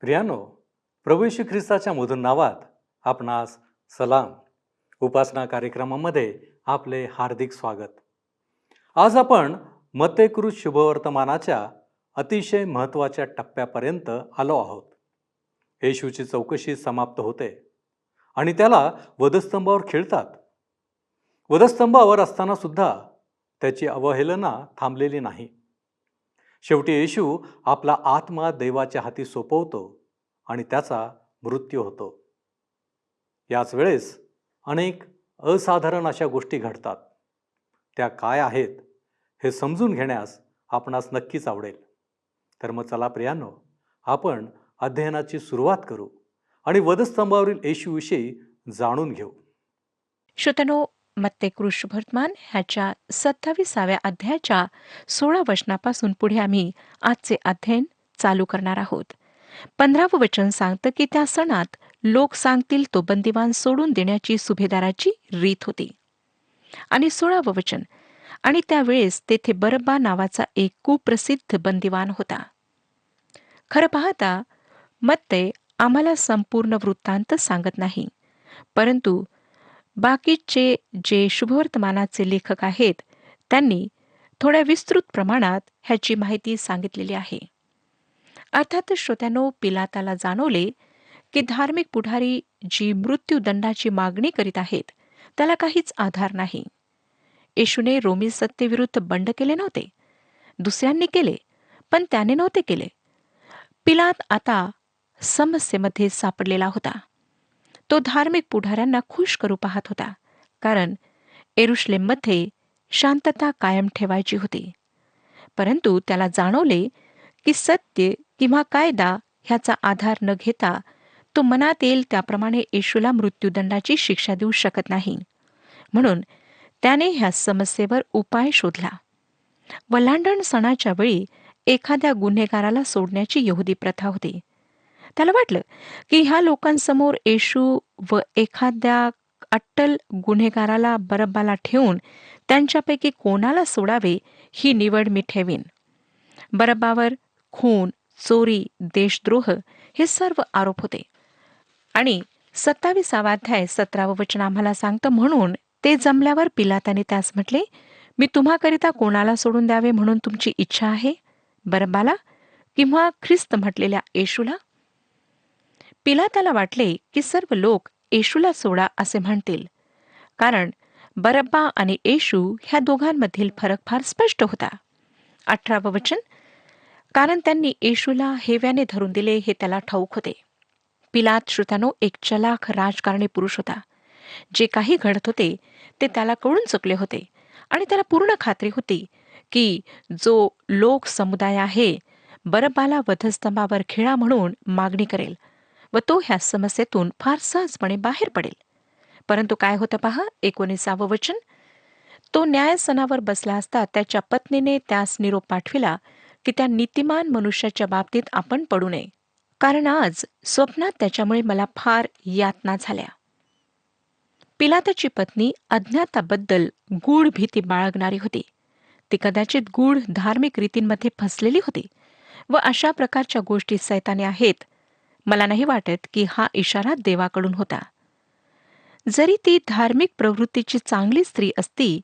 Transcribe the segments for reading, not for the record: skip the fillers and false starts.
प्रियानो, प्रभू येशू ख्रिस्ताच्या मधुर नावात आपणास सलाम. उपासना कार्यक्रमामध्ये आपले हार्दिक स्वागत. आज आपण मत्तेकृत शुभवर्तमानाच्या अतिशय महत्त्वाच्या टप्प्यापर्यंत आलो आहोत. येशूची चौकशी समाप्त होते आणि त्याला वधस्तंभावर खिळतात. वधस्तंभावर असताना सुद्धा त्याची अवहेलना थांबलेली नाही. शेवटी येशू आपला आत्मा देवाच्या हाती सोपवतो आणि त्याचा मृत्यू होतो. याच वेळेस अनेक असाधारण अशा गोष्टी घडतात. त्या काय आहेत हे समजून घेण्यास आपणास नक्कीच आवडेल. तर मग चला प्रियानो, आपण अध्ययनाची सुरुवात करू आणि वधस्तंभावरील येशूविषयी जाणून घेऊ. श्रोत्यानो, मत्तेकृत शुभवर्तमान ह्याच्या 27व्या अध्यायाच्या 16 वचनापासून पुढे आम्ही आजचे अध्ययन चालू करणार आहोत. 15वं वचन सांगतं की त्या सणात लोक सांगतील तो बंदिवान सोडून देण्याची सुभेदाराची रीत होती. आणि 16वं वचन, आणि त्यावेळेस तेथे बरब्बा नावाचा एक कुप्रसिद्ध बंदिवान होता. खरं पाहता मत्ते आम्हाला संपूर्ण वृत्तांत सांगत नाही, परंतु बाकीचे जे शुभवर्तमानाचे लेखक आहेत त्यांनी थोड्या विस्तृत प्रमाणात ह्याची माहिती सांगितलेली आहे. अर्थातच श्रोत्यानो, पिलाताला जाणवले की धार्मिक पुढारी जी मृत्यूदंडाची मागणी करीत आहेत त्याला काहीच आधार नाही. येशूने रोमी सत्तेविरुद्ध बंड केले नव्हते, दुसऱ्यांनी केले, पण त्याने नव्हते केले. पिलात आता समस्येमध्ये सापडलेला होता. तो धार्मिक पुढाऱ्यांना खुश करू पाहत होता, कारण येरुशलेममध्ये शांतता कायम ठेवायची होती. परंतु त्याला जाणवले की सत्य किंवा कायदा ह्याचा आधार न घेता तो मनात येईल त्याप्रमाणे येशूला मृत्यूदंडाची शिक्षा देऊ शकत नाही. म्हणून त्याने ह्या समस्येवर उपाय शोधला. वल्हांडण सणाच्या वेळी एखाद्या गुन्हेगाराला सोडण्याची यहुदी प्रथा होती. त्याला वाटलं की ह्या लोकांसमोर येशू व एखाद्या अट्टल गुन्हेगाराला बरब्बाला ठेवून त्यांच्यापैकी कोणाला सोडावे ही निवड मी ठेवीन. बरब्बावर खून, चोरी, देशद्रोह हे सर्व आरोप होते. आणि 27वा अध्याय 17वं वचन आम्हाला सांगतं, म्हणून ते जमल्यावर पिलाताने त्यास म्हटले, मी तुम्हाकरिता कोणाला सोडून द्यावे म्हणून तुमची इच्छा आहे, बरब्बाला किंवा ख्रिस्त म्हटलेल्या येशूला? पिलाताला वाटले की सर्व लोक येशूला सोडा असे म्हणतील, कारण बरब्बा आणि येशू ह्या दोघांमधील फरक फार स्पष्ट होता. 18वं वचन, कारण त्यांनी येशूला हेव्याने धरून दिले हे त्याला ठाऊक होते. पिलात श्रोत्यानो एक चलाख राजकारणी पुरुष होता. जे काही घडत होते ते त्याला कळून चुकले होते आणि त्याला पूर्ण खात्री होती की जो लोक समुदाय आहे बरब्बाला वधस्तंभावर खिळा म्हणून मागणी करेल व तो ह्या समस्येतून फार सहजपणे बाहेर पडेल. परंतु काय होतं पहा, 19वं वचन, तो न्यायसनावर बसला असता त्याच्या पत्नीने त्यास निरोप पाठविला की त्या नीतिमान मनुष्याच्या बाबतीत आपण पडू नये, कारण आज स्वप्नात त्याच्यामुळे मला फार यातना झाल्या. पिलाताची पत्नी अज्ञाताबद्दल गूढ भीती बाळगणारी होती. ती कदाचित गूढ धार्मिक रीतींमध्ये फसलेली होती व अशा प्रकारच्या गोष्टी सैताने आहेत. मला नाही वाटत की हा इशारा देवाकडून होता. जरी ती धार्मिक प्रवृत्तीची चांगली स्त्री असती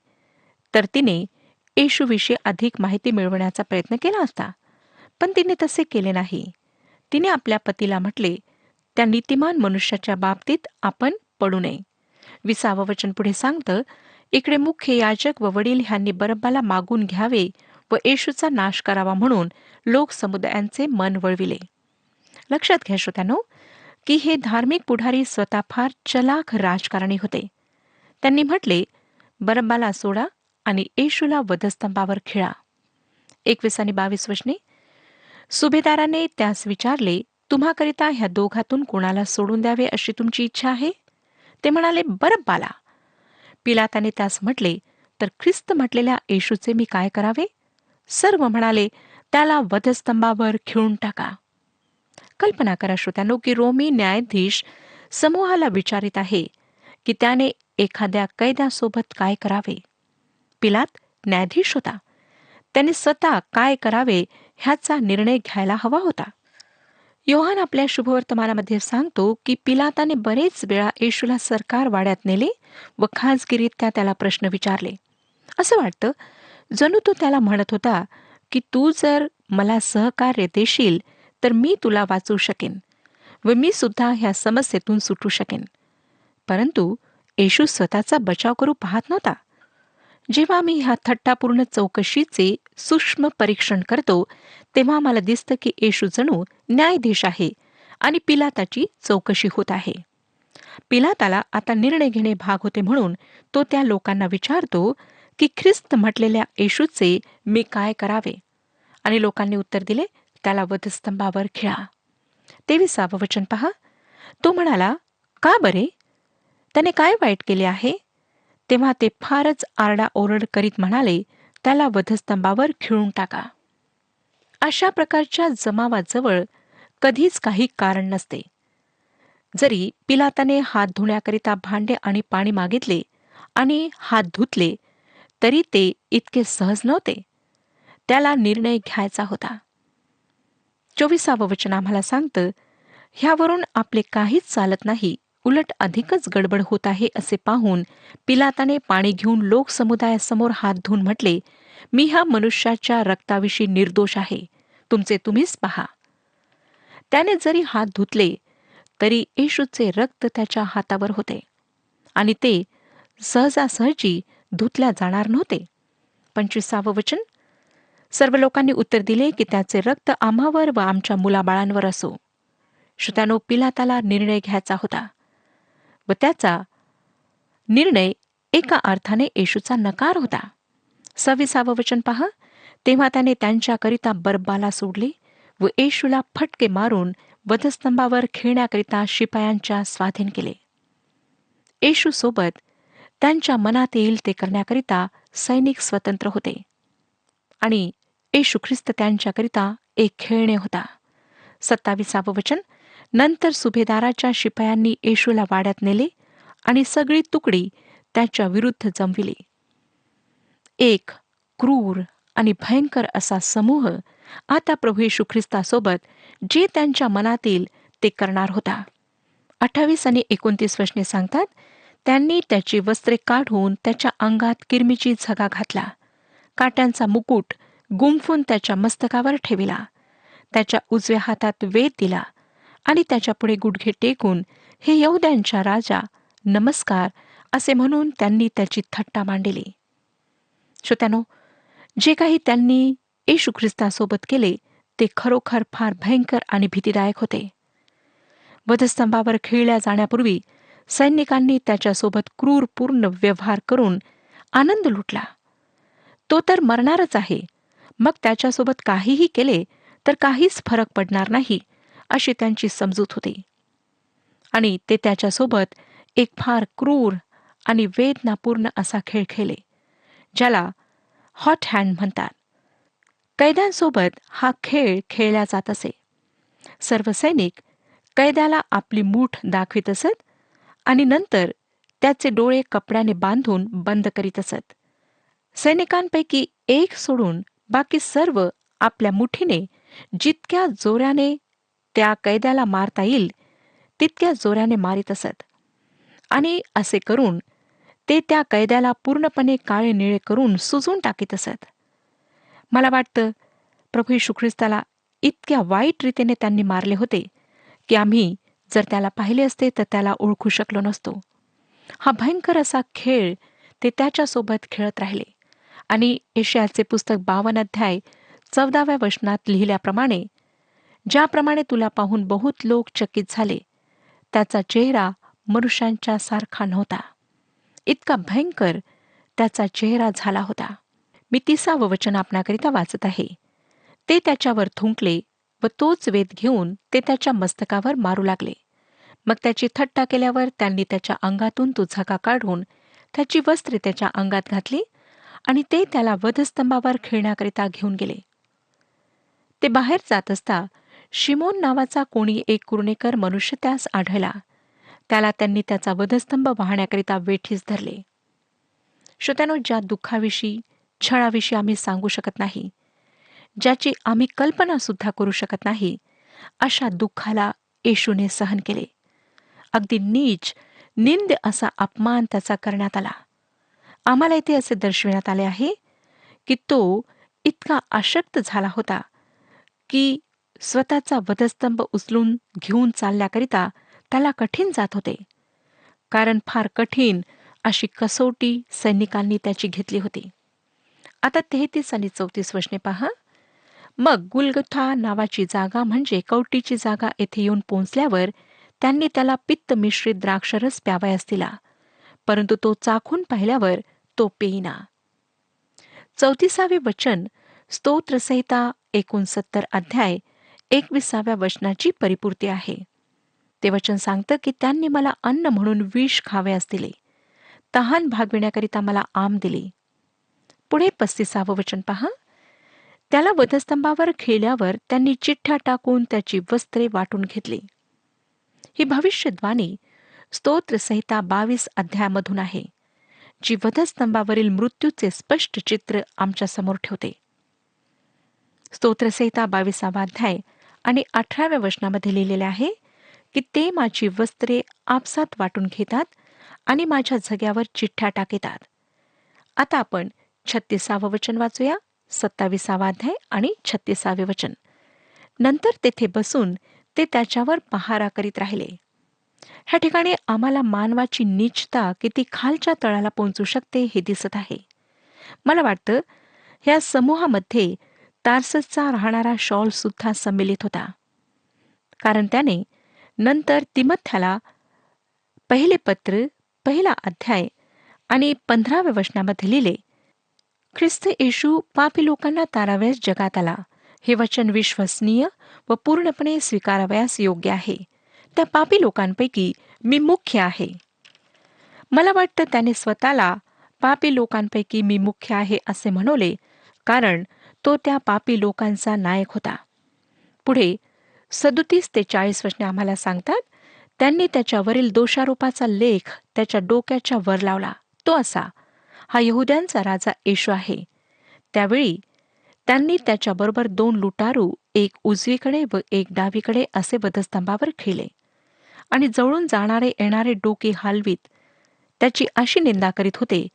तर तिने येशूविषयी अधिक माहिती मिळवण्याचा प्रयत्न केला असता, पण तिने तसे केले नाही. तिने आपल्या पतीला म्हटले, त्या नीतिमान मनुष्याच्या बाबतीत आपण पडू नये. 20वं वचन पुढे सांगतं, इकडे मुख्य याजक व वडील ह्यांनी बरब्बाला मागून घ्यावे व येशूचा नाश करावा म्हणून लोक समुदायांचे मन वळविले. लक्षात घ्या श्रोत्यानो की हे धार्मिक पुढारी स्वतः फार चलाख राजकारणी होते. त्यांनी म्हटले, बरब्बाला सोडा आणि येशूला वधस्तंभावर खिळा. 21 आणि 22 वचने, सुभेदाराने त्यास विचारले, तुम्हाकरिता ह्या दोघातून कोणाला सोडून द्यावे अशी तुमची इच्छा आहे? ते म्हणाले, बरब्बाला. पिलाताने त्यास म्हटले, तर ख्रिस्त म्हटलेल्या येशूचे मी काय करावे? सर्व म्हणाले, त्याला वधस्तंभावर खिळून टाका. कल्पना करा श्रोत्यानो की रोमी न्यायाधीश समूहाला विचारित आहे की त्याने एखाद्या कैद्यासोबत काय करावे. पिलात न्यायाधीश होता. त्याने स्वतः काय करावे ह्याचा निर्णय घ्यायला हवा होता. योहान आपल्या शुभवर्तमानामध्ये सांगतो की पिलाताने बरेच वेळा येशूला सरकार वाड्यात नेले व खाजगीरित्या त्याला प्रश्न विचारले. असं वाटतं जणू तो त्याला म्हणत होता की तू जर मला सहकार्य देशील तर मी तुला वाचवू शकेन व मी सुद्धा ह्या समस्येतून सुटू शकेन. परंतु येशू स्वतःचा बचाव करू पाहत नव्हता. जेव्हा मी ह्या थट्टापूर्ण चौकशीचे सूक्ष्म परीक्षण करतो तेव्हा मला दिसतं की येशू जणू न्यायाधीश आहे आणि पिलाताची चौकशी होत आहे. पिलाताला आता निर्णय घेणे भाग होते म्हणून तो त्या लोकांना विचारतो की ख्रिस्त म्हटलेल्या येशूचे मी काय करावे. आणि लोकांनी उत्तर दिले, त्याला वधस्तंभावर खिळा. 23 वचन पहा. तो म्हणाला, का बरे? त्याने काय वाईट केले आहे? तेव्हा ते फारच आरडाओरड करीत म्हणाले, त्याला वधस्तंभावर खिळून टाका. अशा प्रकारच्या जमावाजवळ कधीच काही कारण नसते. जरी पिलाताने हात धुण्याकरिता भांडे आणि पाणी मागितले आणि हात धुतले तरी ते इतके सहज नव्हते. त्याला निर्णय घ्यायचा होता. 24 वचन आम्हाला सांगतं, ह्यावरून आपले काहीच चालत नाही, उलट अधिकच गडबड होत आहे असे पाहून पिलाताने पाणी घेऊन लोकसमुदायासमोर हात धुवून म्हटले, मी ह्या मनुष्याच्या रक्ताविषयी निर्दोष आहे, तुमचे तुम्हीच पहा. त्याने जरी हात धुतले तरी येशूचे रक्त त्याच्या हातावर होते आणि ते सहजासहजी धुतल्या जाणार नव्हते. 25 वचन. सर्व लोकांनी उत्तर दिले की त्याचे रक्त आम्हावर व आमच्या मुलाबाळांवर असो. श्रोत्यानो, पिलाताला निर्णय घ्यायचा होता व त्याचा निर्णय एका अर्थाने येशूचा नकार होता. 26 वचन पहा. तेव्हा त्याने त्यांच्याकरिता बरब्बाला सोडले व येशूला फटके मारून वधस्तंभावर खिळण्याकरिता शिपायांच्या स्वाधीन केले. येशू सोबत त्यांच्या मनात येईल ते करण्याकरिता सैनिक स्वतंत्र होते आणि येशू ख्रिस्त त्यांच्याकरिता एक खेळणे होता. 27 वचन. नंतर सुभेदाराच्या शिपायांनी येशूला वाड्यात नेले आणि सगळी तुकडी त्याच्या विरुद्ध जमविली. एक क्रूर आणि भयंकर असा समूह आता प्रभू येशू ख्रिस्तासोबत जे त्यांच्या मनात येईल ते करणार होता. 28 आणि 29 वचने सांगतात, त्यांनी त्याची वस्त्रे काढून त्याच्या अंगात किरमीची झगा घातला, काट्यांचा मुकुट गुंफून त्याच्या मस्तकावर ठेविला, त्याच्या उजव्या हातात वेद दिला आणि त्याच्यापुढे गुडघे टेकून, हे यहुद्यांचा राजा, नमस्कार असे म्हणून त्यांनी त्याची थट्टा मांडली. श्रोत्यानो, जे काही त्यांनी येशू ख्रिस्तासोबत केले ते खरोखर फार भयंकर आणि भीतीदायक होते. वधस्तंभावर खिळल्या जाण्यापूर्वी सैनिकांनी त्याच्यासोबत क्रूरपूर्ण व्यवहार करून आनंद लुटला. तो तर मरणारच आहे, मग त्याच्यासोबत काहीही केले तर काहीच फरक पडणार नाही अशी त्यांची समजूत होती. आणि ते त्याच्यासोबत एक फार क्रूर आणि वेदनापूर्ण असा खेळ खेळले, ज्याला हॉट हँड म्हणतात. कैद्यांसोबत हा खेळ खेळला जात असे. सर्व सैनिक कैद्याला आपली मूठ दाखवित असत आणि नंतर त्याचे डोळे कपड्याने बांधून बंद करीत असत. सैनिकांपैकी एक सोडून बाकी सर्व आपल्या मुठीने जितक्या जोराने त्या कैद्याला मारता येईल तितक्या जोराने मारित असत आणि असे करून ते त्या कैद्याला पूर्णपणे काळे निळे करून सुजून टाकीत असत. मला वाटतं प्रभू येशू ख्रिस्ताला इतक्या वाईट रीतीने त्यांनी मारले होते की आम्ही जर त्याला पाहिले असते तर त्याला ओळखू शकलो नसतो. हा भयंकर असा खेळ ते त्याच्यासोबत खेळत राहिले आणि यशायाचे पुस्तक 52 अध्याय 14व्या वचनात लिहिल्याप्रमाणे, ज्याप्रमाणे तुला पाहून बहुत लोक चकित झाले, त्याचा चेहरा मनुष्यांच्या सारखा नव्हता. इतका भयंकर त्याचा चेहरा झाला होता. मी 30 वचन आपणाकरिता वाचत आहे. ते त्याच्यावर थुंकले व तोच वेद घेऊन ते त्याच्या मस्तकावर मारू लागले. मग त्याची थट्टा केल्यावर त्यांनी त्याच्या अंगातून तो झगा काढून त्याची वस्त्रे त्याच्या अंगात घातली आणि ते त्याला वधस्तंभावर खेळण्याकरिता घेऊन गेले. ते बाहेर जात असता शिमोन नावाचा कोणी एक कुरणेकर मनुष्य त्यास आढळला. त्याला त्यांनी त्याचा वधस्तंभ वाहण्याकरिता वेठीस धरले. श्रोत्यानो, ज्या दुःखाविषयी, छळाविषयी आम्ही सांगू शकत नाही, ज्याची आम्ही कल्पना सुद्धा करू शकत नाही, अशा दुःखाला येशूने सहन केले. अगदी नीच निंद असा अपमान त्याचा करण्यात आला. आम्हाला इथे असे दर्शविण्यात आले आहे की तो इतका अशक्त झाला होता की स्वतःचा वधस्तंभ उचलून घेऊन चालण्याकरिता त्याला कठीण जात होते, कारण फार कठीण अशी कसोटी सैनिकांनी त्याची घेतली होती. आता 33 आणि 34 वचने पहा. मग गुलगथा नावाची जागा म्हणजे कवटीची जागा येथे येऊन पोहोचल्यावर त्यांनी त्याला पित्त मिश्रित द्राक्षरस प्यावयास दिला, परंतु तो चाखून पाहिल्यावर तो पेईना. 34 वचन स्तोत्रसंहिता 69 अध्याय 21 वचनाची परिपूर्ती आहे. ते वचन सांगतं की त्यांनी मला अन्न म्हणून विष खावयास दिले, तहान भागविण्याकरिता मला आम दिली. पुढे 35 वचन पहा. त्याला वधस्तंभावर खेळल्यावर त्यांनी चिठ्ठ्या टाकून त्याची वस्त्रे वाटून घेतली. ही भविष्यद्वाणी स्तोत्रसंहिता 22 अध्यायामधून आहे, जी वधस्तंभावरील मृत्यूचे स्पष्ट चित्र आमच्या समोर ठेवते. स्तोत्रसंहिता 22 अध्याय आणि 18 वचनामध्ये लिहिलेले आहे की ते माझी वस्त्रे आपसात वाटून घेतात आणि माझ्या झग्यावर चिठ्ठ्या टाकतात. आता आपण 36 वचन वाचूया. 27 अध्याय आणि 36 वचन. नंतर तेथे बसून ते त्याच्यावर पहारा करीत राहिले. ह्या ठिकाणी आम्हाला मानवाची नीचता किती खालच्या तळाला पोहोचू शकते हे दिसत आहे. मला वाटतं ह्या समूहामध्ये तार्ससचा राहणारा शॉल सुद्धा सम्मिलित होता, कारण त्याने नंतर तिमथ्याला पहिले पत्र 1 अध्याय आणि 15 वचनामध्ये लिहिले, ख्रिस्त येशू पापी लोकांना ताराव्यास जगात आला. हे वचन विश्वसनीय व पूर्णपणे स्वीकारावयास योग्य आहे. त्या पापी लोकांपैकी मी मुख्य आहे. मला वाटतं त्याने स्वतःला पापी लोकांपैकी मी मुख्य आहे असे म्हणवले, कारण तो त्या पापी लोकांचा नायक होता. पुढे 37 ते 40 वचने आम्हाला सांगतात, त्यांनी त्याच्यावरील दोषारोपाचा लेख त्याच्या डोक्याच्या वर लावला. तो असा, हा यहुद्यांचा राजा येशू आहे. त्यावेळी त्यांनी त्याच्याबरोबर 2 लुटारू, एक उजवीकडे व एक डावीकडे असे वधस्तंभावर खेळले आणि जवळून जाणारे येणारे डोके हलवीत त्याची अशी निंदा करीत होते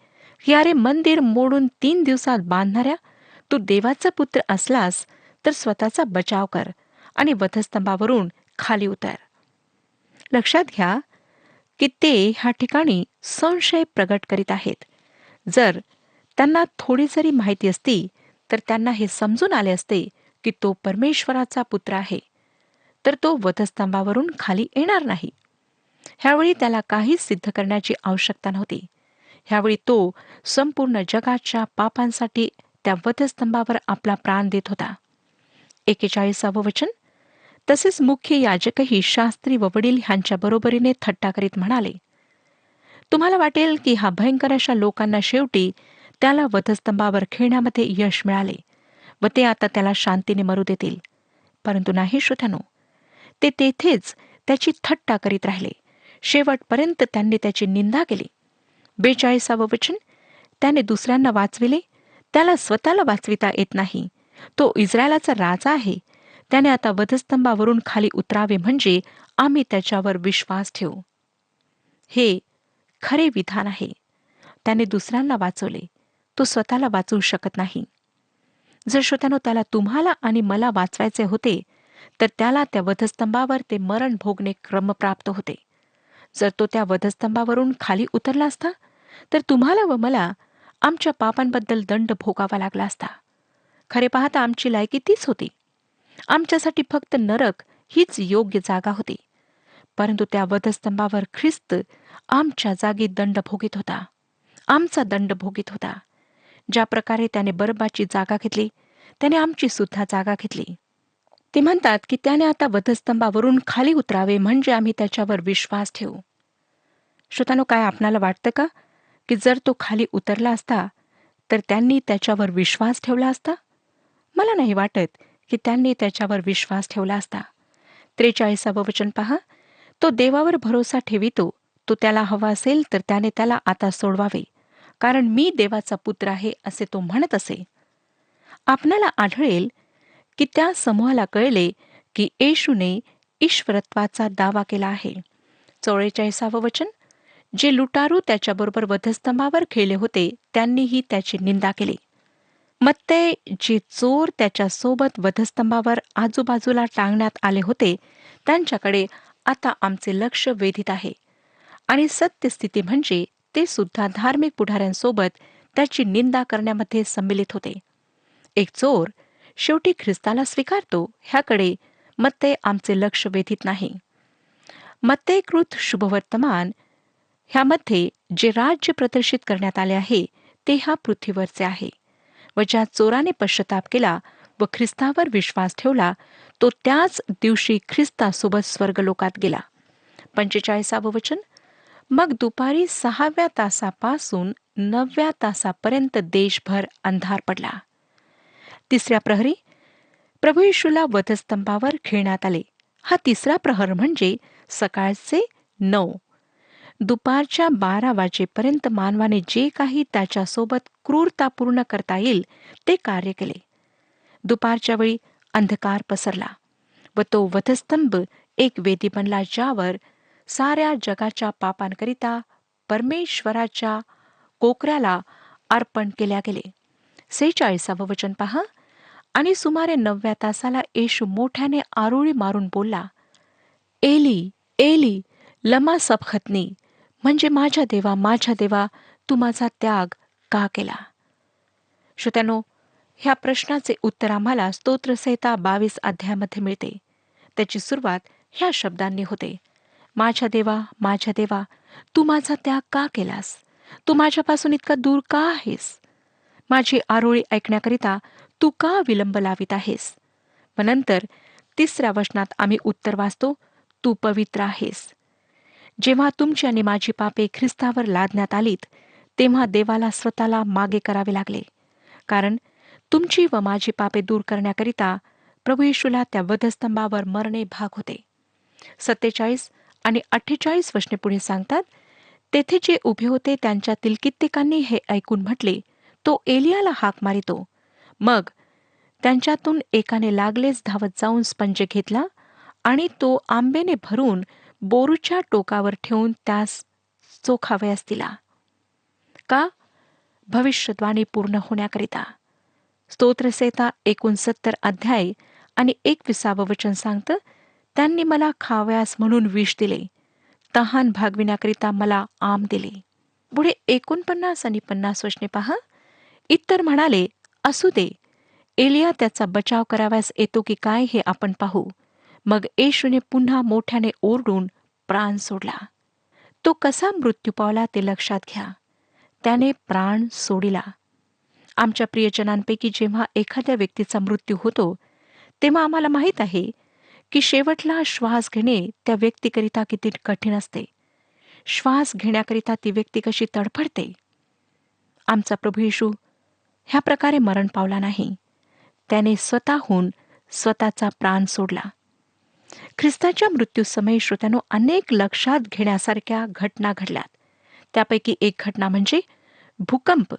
की अरे, मंदिर मोडून 3 दिवसात बांधणाऱ्या, तू देवाचा पुत्र असलास तर स्वतःचा बचाव कर आणि वधस्तंभावरून खाली उतर. लक्षात घ्या की ते ह्या ठिकाणी संशय प्रगट करीत आहेत. जर त्यांना थोडी जरी माहिती असती तर त्यांना हे समजून आले असते की तो परमेश्वराचा पुत्र आहे, तर तो वधस्तंभावरून खाली येणार नाही. ह्यावेळी त्याला काहीच सिद्ध करण्याची आवश्यकता नव्हती. ह्यावेळी तो संपूर्ण जगाच्या पापांसाठी त्या वधस्तंभावर आपला प्राण देत होता. 41 वचन. तसेच मुख्य याजकही शास्त्री व वडील ह्यांच्या बरोबरीने थट्टा करीत म्हणाले, तुम्हाला वाटेल की हा भयंकर अशा लोकांना शेवटी त्याला वधस्तंभावर खेळण्यामध्ये यश मिळाले व ते आता त्याला शांतीने मरू देतील. परंतु नाही श्रोत्यानो, ते तेथेच त्याची थट्टा करीत राहिले. शेवटपर्यंत त्यांनी त्याची निंदा केली. 42 वचन. त्याने दुसऱ्यांना वाचविले, त्याला स्वतःला वाचविता येत नाही. तो इस्रायलाचा राजा आहे. त्याने आता वधस्तंभावरून खाली उतरावे म्हणजे आम्ही त्याच्यावर विश्वास ठेवू. हे खरे विधान आहे. त्याने दुसऱ्यांना वाचवले, तो स्वतःला वाचवू शकत नाही. जर श्रोत्यानो त्याला तुम्हाला आणि मला वाचवायचे होते तर त्याला त्या वधस्तंभावर ते मरण भोगणे क्रमप्राप्त होते. जर तो त्या वधस्तंभावरून खाली उतरला असता तर तुम्हाला व मला आमच्या पापांबद्दल दंड भोगावा लागला असता. खरे पाहता आमची लायकी तीच होती. आमच्यासाठी फक्त नरक हीच योग्य जागा होती. परंतु त्या वधस्तंभावर ख्रिस्त आमच्या जागी दंड भोगीत होता, आमचा दंड भोगीत होता. ज्या प्रकारे त्याने बरबाची जागा घेतली, त्याने आमची सुद्धा जागा घेतली. ते म्हणतात की त्याने आता वधस्तंभावरून खाली उतरावे म्हणजे आम्ही त्याच्यावर विश्वास ठेवू. श्रोतांनो, काय आपणाला वाटतं का की जर तो खाली उतरला असता तर त्यांनी त्याच्यावर विश्वास ठेवला असता? मला नाही वाटत की त्यांनी त्याच्यावर विश्वास ठेवला असता. 43 वचन पहा. तो देवावर भरोसा ठेवितो. तो त्याला हवा असेल तर त्याने त्याला आता सोडवावे, कारण मी देवाचा पुत्र आहे असे तो म्हणत असे. आपणाला आढळेल की त्या समूहाला कळले की येशूने ईश्वरत्वाचा दावा केला आहे. 44 वचन, जे लुटारू त्याच्याबरोबर वधस्तंभावर खेळले होते त्यांनीही त्याची निंदा केली. मत्ते जे चोर त्याच्यासोबत वधस्तंभावर आजूबाजूला टांगण्यात आले होते त्यांच्याकडे आता आमचे लक्ष वेधित आहे. आणि सत्यस्थिती म्हणजे ते सुद्धा धार्मिक पुढाऱ्यांसोबत त्याची निंदा करण्यामध्ये सम्मिलित होते. एक चोर शेवटी ख्रिस्ताला स्वीकारतो ह्याकडे मत्ते आमचे लक्ष वेधित नाही. मत्तेकृत शुभवर्तमान ह्यामध्ये जे राज्य प्रदर्शित करण्यात आले आहे ते ह्या पृथ्वीवरचे आहे व ज्या चोराने पश्चाताप केला व ख्रिस्तावर विश्वास ठेवला तो त्याच दिवशी ख्रिस्तासोबत स्वर्गलोकात गेला. 45 वचन, मग दुपारी 6व्या तासापासून 9व्या तासापर्यंत देशभर अंधार पडला. 3ऱ्या प्रहरी प्रभू येशूला वधस्तंभावर खेळण्यात आले. हा 3रा प्रहर म्हणजे सकाळचे 9. दुपारच्या 12 वाजेपर्यंत मानवाने जे काही त्याच्यासोबत क्रूरतापूर्ण करता येईल ते कार्य केले. दुपारच्या वेळी अंधकार पसरला व तो वधस्तंभ एक वेदी बनला ज्यावर साऱ्या जगाच्या पापांकरिता परमेश्वराच्या कोकऱ्याला अर्पण केल्या गेले. 46 वचन पहा, आणि सुमारे 9व्या तासाला येशू मोठ्याने आरोळी मारून बोलला, एली एली लमा सबखतनी, म्हणजे माझ्या देवा तू माझा त्याग का केला. श्रोत्यानो, ह्या प्रश्नाचे उत्तर आम्हाला स्तोत्रसंहिता 22 अध्यायामध्ये मिळते. त्याची सुरुवात ह्या शब्दांनी होते, माझ्या देवा तू माझा त्याग का केलास, तू माझ्यापासून इतका दूर का आहेस, माझी आरोळी ऐकण्याकरिता तू का विलंब लावित आहेस. व नंतर 3ऱ्या वचनात आम्ही उत्तर वाचतो, तू पवित्र आहेस. जेव्हा तुमची आणि माझी पापे ख्रिस्तावर लादण्यात आलीत तेव्हा देवाला स्वतःला मागे करावे लागले, कारण तुमची व माझी पापे दूर करण्याकरिता प्रभू येशूला त्या वधस्तंभावर मरणे भाग होते. 47 आणि 48 वचने पुढे सांगतात, तेथे जे उभे होते त्यांच्यातील कित्येकांनी हे ऐकून म्हटले, तो एलियाला हाक मारितो. मग त्यांच्यातून एकाने लागलेच धावत जाऊन स्पंज घेतला आणि तो आंबेने भरून बोरूच्या टोकावर ठेवून त्यास चोखावयास दिला. का? भविष्यद्वाणी पूर्ण होण्याकरिता. स्तोत्रसंहिता 69 अध्याय आणि 21 वचन सांगतं, त्यांनी मला खावयास म्हणून विष दिले, तहान भागविण्याकरिता मला आम दिले. पुढे 49 आणि 50 वचने पहा, इतर म्हणाले, असू दे, एलिया त्याचा बचाव करावयास येतो की काय हे आपण पाहू. मग येशूने पुन्हा मोठ्याने ओरडून प्राण सोडला. तो कसा मृत्यू पावला ते लक्षात घ्या. त्याने प्राण सोडिला. आमच्या प्रियजनांपैकी जेव्हा एखाद्या व्यक्तीचा मृत्यू होतो तेव्हा आम्हाला माहीत आहे की शेवटला श्वास घेणे त्या व्यक्तीकरिता किती कठीण असते. श्वास घेण्याकरिता ती व्यक्ती कशी तडफडते. आमचा प्रभू येशू ह्या प्रकारे मरण पावला नाही. त्याने स्वतःहून स्वतःचा प्राण सोडला. ख्रिस्ताच्या मृत्यूसमयी श्रोत्यानो अनेक लक्षात घेण्यासारख्या घटना घडल्यात. त्यापैकी एक घटना म्हणजे भूकंप.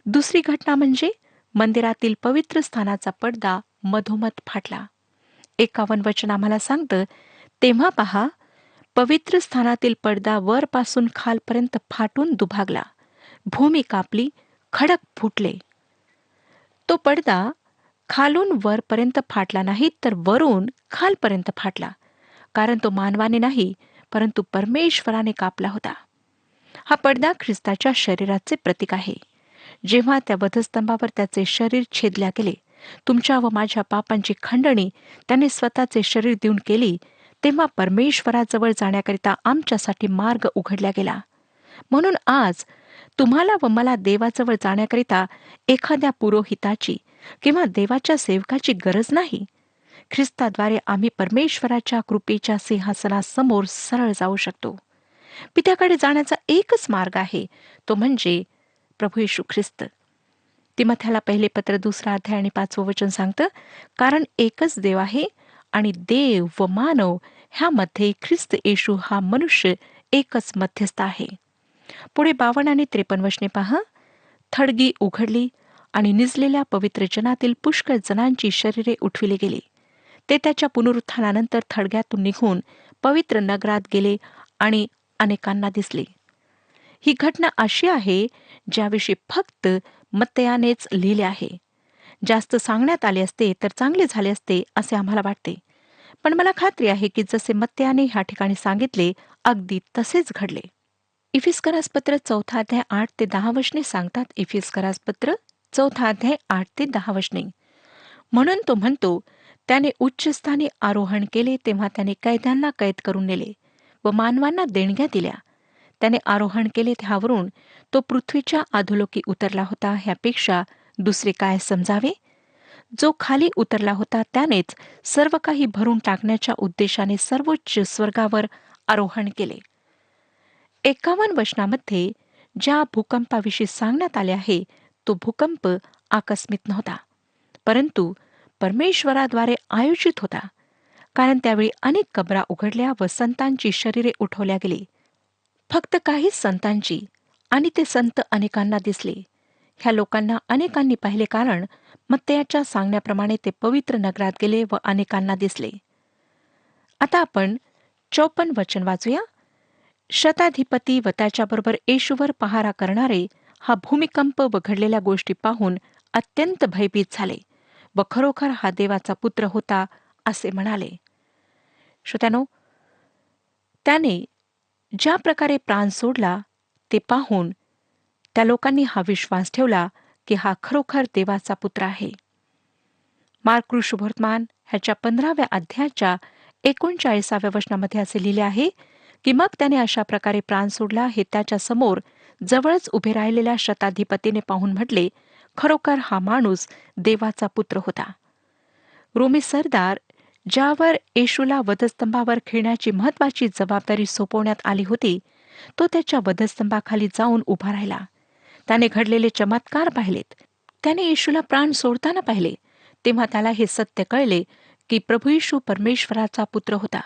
दुसरी घटना म्हणजे मंदिरातील पवित्र स्थानाचा पडदा मधोमध फाटला. 51 वचन आम्हाला सांगतं, तेव्हा पहा, पवित्र स्थानातील पडदा वरपासून खालपर्यंत फाटून दुभागला, भूमी कापली, खडक फुटले. तो पडदा खालून वरपर्यंत फाटला नाही तर वरून खालपर्यंत फाटला, कारण तो मानवाने नाही परंतु परमेश्वराने कापला होता. हा पडदा ख्रिस्ताच्या शरीराचे प्रतीक आहे. जेव्हा त्या वधस्तंभावर त्याचे शरीर छेदल्या गेले, तुमच्या व माझ्या पापांची खंडणी त्याने स्वतःचे शरीर देऊन केली, तेव्हा परमेश्वराजवळ जाण्याकरिता आमच्यासाठी मार्ग उघडला गेला. म्हणून आज तुम्हाला व मला देवाजवळ जाण्याकरिता एखाद्या पुरोहिताची किंवा देवाच्या सेवकाची गरज नाही. ख्रिस्ताद्वारे आम्ही परमेश्वराच्या कृपेच्या सिंहासनासमोर सरळ जाऊ शकतो. पित्याकडे जाण्याचा एकच मार्ग आहे, तो म्हणजे प्रभू येशू ख्रिस्त. तिमोथेला पहिले पत्र 2 अध्याय आणि 5 वचन सांगतं, कारण एकच देव आहे आणि देव व मानव ह्यामध्ये ख्रिस्त येशू हा मनुष्य एकच मध्यस्थ आहे. पुढे 52 आणि 53 वचने पहा, थडगी उघडली आणि निजलेल्या पवित्र जनातील पुष्कळ जणांची शरीरे उठविली गेली. ते त्याच्या पुनरुत्थानानंतर थडग्यातून निघून पवित्र नगरात गेले आणि अनेकांना दिसले. ही घटना अशी आहे ज्याविषयी फक्त मत्तयानेच लिहिले आहे. जास्त सांगण्यात आले असते तर चांगले झाले असते असे आम्हाला वाटते. पण मला खात्री आहे की जसे मत्तयाने ह्या ठिकाणी सांगितले अगदी तसेच घडले. इफिस्करासपत्र 4 अध्याय 8 ते 10 वचने सांगतात. इफिस्करासपत्र 4 अध्याय 8 ते 10 वचने. म्हणून तो म्हणतो, त्याने उच्चस्थानी आरोहण केले तेव्हा त्याने कैद्यांना कैद करून नेले व मानवांना देणग्या दिल्या. त्याने आरोहण केले त्यावरून तो पृथ्वीच्या अधोलोकी उतरला होता. ह्यापेक्षा दुसरे काय समजावे? जो खाली उतरला होता त्यानेच सर्व काही भरून टाकण्याच्या उद्देशाने सर्वोच्च स्वर्गावर आरोहण केले. 51 वचनामध्ये ज्या भूकंपाविषयी सांगण्यात आले आहे तो भूकंप आकस्मिक नव्हता, परंतु परमेश्वराद्वारे आयोजित होता. कारण त्यावेळी अनेक कबरा उघडल्या व संतांची शरीरे उठवल्या गेली. फक्त काहीच संतांची, आणि ते संत अनेकांना दिसले. ह्या लोकांना अनेकांनी पाहिले, कारण मत्तयाच्या सांगण्याप्रमाणे ते पवित्र नगरात गेले व अनेकांना दिसले. आता आपण 54 वचन वाचूया. शताधिपती व त्याच्याबरोबर येशूवर पहारा करणारे हा भूमिकंप व घडलेल्या गोष्टी पाहून अत्यंत भयभीत झाले व खरोखर हा देवाचा पुत्र होता असे म्हणाले. श्रोत्यानो, त्याने ज्या प्रकारे प्राण सोडला ते पाहून त्या लोकांनी हा विश्वास ठेवला की हा खरोखर देवाचा पुत्र आहे. मार्क शुभवर्तमान ह्याच्या 15व्या अध्यायाच्या 39व्या वचनामध्ये असे लिहिले आहे की मग त्याने अशा प्रकारे प्राण सोडला हे त्याच्या समोर जवळच उभे राहिलेल्या शताधिपतीने पाहून म्हटले, खरोखर हा माणूस देवाचा पुत्र होता. रोमी सरदार ज्यावर येशूला वधस्तंभावर खिळण्याची महत्वाची जबाबदारी सोपवण्यात आली होती, तो त्याच्या वधस्तंभाखाली जाऊन उभा राहिला. त्याने घडलेले चमत्कार पाहिलेत. त्याने येशूला प्राण सोडताना पाहिले. तेव्हा त्याला हे सत्य कळले की प्रभू येशू परमेश्वराचा पुत्र होता.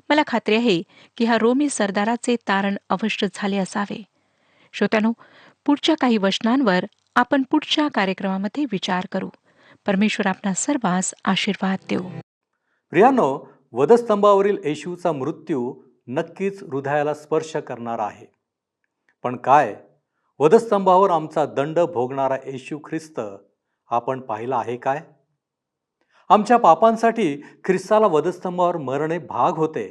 मला खात्री आहे की ह्या रोमी सरदाराचे तारण अवश्य झाले असावे. श्रोत्यानो, पुढच्या काही वचनांवर आपण पुढच्या कार्यक्रमामध्ये विचार करू. परमेश्वर आपणा सर्वांस आशीर्वाद देऊ. प्रियानो, वधस्तंभावरील येशूचा मृत्यू नक्कीच हृदयाला स्पर्श करणारा आहे. पण काय वधस्तंभावर आमचा दंड भोगणारा येशू ख्रिस्त आपण पाहिला आहे काय? आमच्या पापांसाठी ख्रिस्ताला वधस्तंभावर मरणे भाग होते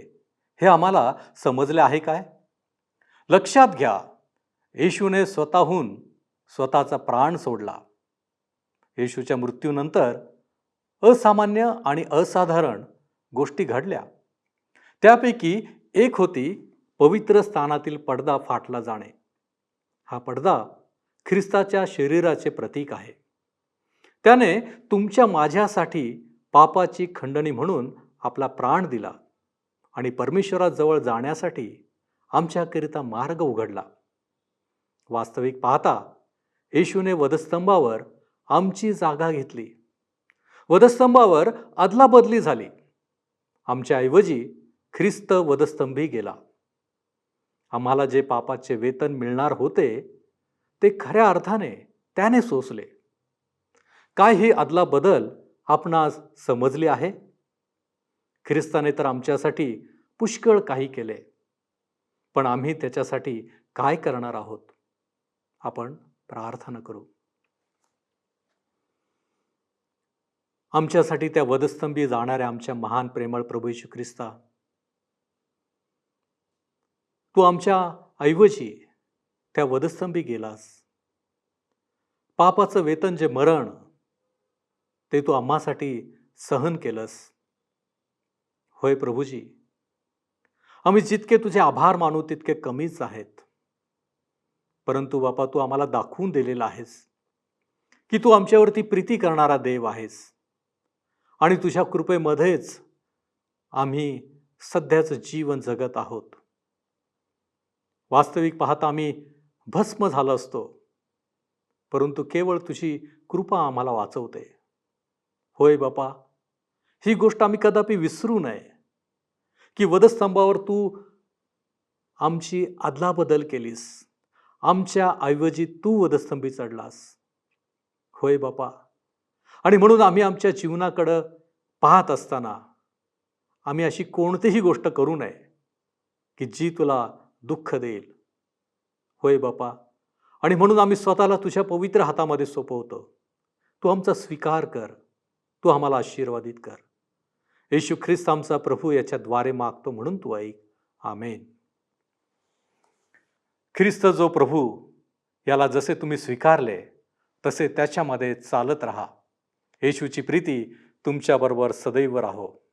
हे आम्हाला समजले आहे काय? लक्षात घ्या, येशूने स्वतःहून स्वतःचा प्राण सोडला. येशूच्या मृत्यूनंतर असामान्य आणि असाधारण गोष्टी घडल्या. त्यापैकी एक होती पवित्र स्थानातील पडदा फाटला जाणे. हा पडदा ख्रिस्ताच्या शरीराचे प्रतीक आहे. त्याने तुमच्या माझ्यासाठी पापाची खंडणी म्हणून आपला प्राण दिला आणि परमेश्वराजवळ जाण्यासाठी आमच्याकरिता मार्ग उघडला. वास्तविक पाहता येशूने वधस्तंभावर आमची जागा घेतली. वधस्तंभावर अदलाबदली झाली. आमच्या ऐवजी ख्रिस्त वधस्तंभी गेला. आम्हाला जे पापाचे वेतन मिळणार होते ते खऱ्या अर्थाने त्याने सोसले. काय ही अदलाबदल आपणास समजली आहे? ख्रिस्ताने तर आमच्यासाठी पुष्कळ काही केले, पण आम्ही त्याच्यासाठी काय करणार आहोत? आपण प्रार्थना करू. आमच्यासाठी त्या वधस्तंभी जाणाऱ्या आमच्या महान प्रेमळ प्रभू येशू ख्रिस्ता, तू आमच्या ऐवजी त्या वधस्तंभी गेलास. पापाचं वेतन जे मरण ते तू आम्हासाठी सहन केलंस. होय प्रभूजी, आम्ही जितके तुझे आभार मानू तितके कमीच आहेत. परंतु बापा, तू आम्हाला दाखवून दिलेला आहेस की तू आमच्यावरती प्रीती करणारा देव आहेस आणि तुझ्या कृपेमध्येच आम्ही सध्याचं जीवन जगत आहोत. वास्तविक पाहता आम्ही भस्म झालो असतो, परंतु केवळ तुझी कृपा आम्हाला वाचवते. होय बापा, ही गोष्ट आम्ही कदापि विसरू नये की वधस्तंभावर तू आमची अदलाबदल केलीस. आमच्या ऐवजी तू वधस्तंभी चढलास. होय बापा, आणि म्हणून आम्ही आमच्या जीवनाकडं पाहत असताना आम्ही अशी कोणतीही गोष्ट करू नये की जी तुला दुःख देईल. होय बापा, आणि म्हणून आम्ही स्वतःला तुझ्या पवित्र हातामध्ये सोपवतो. तू आमचा स्वीकार कर, तू आम्हाला आशीर्वादित कर. येशू ख्रिस्त आमचा प्रभू याच्याद्वारे मागतो म्हणून तू ऐक. आमेन. ख्रिस्त जो प्रभू, याला जसे तुम्ही स्वीकारले तसे त्याच्यामध्ये चालत राहा. येशूची प्रीती तुमच्याबरोबर सदैव राहो.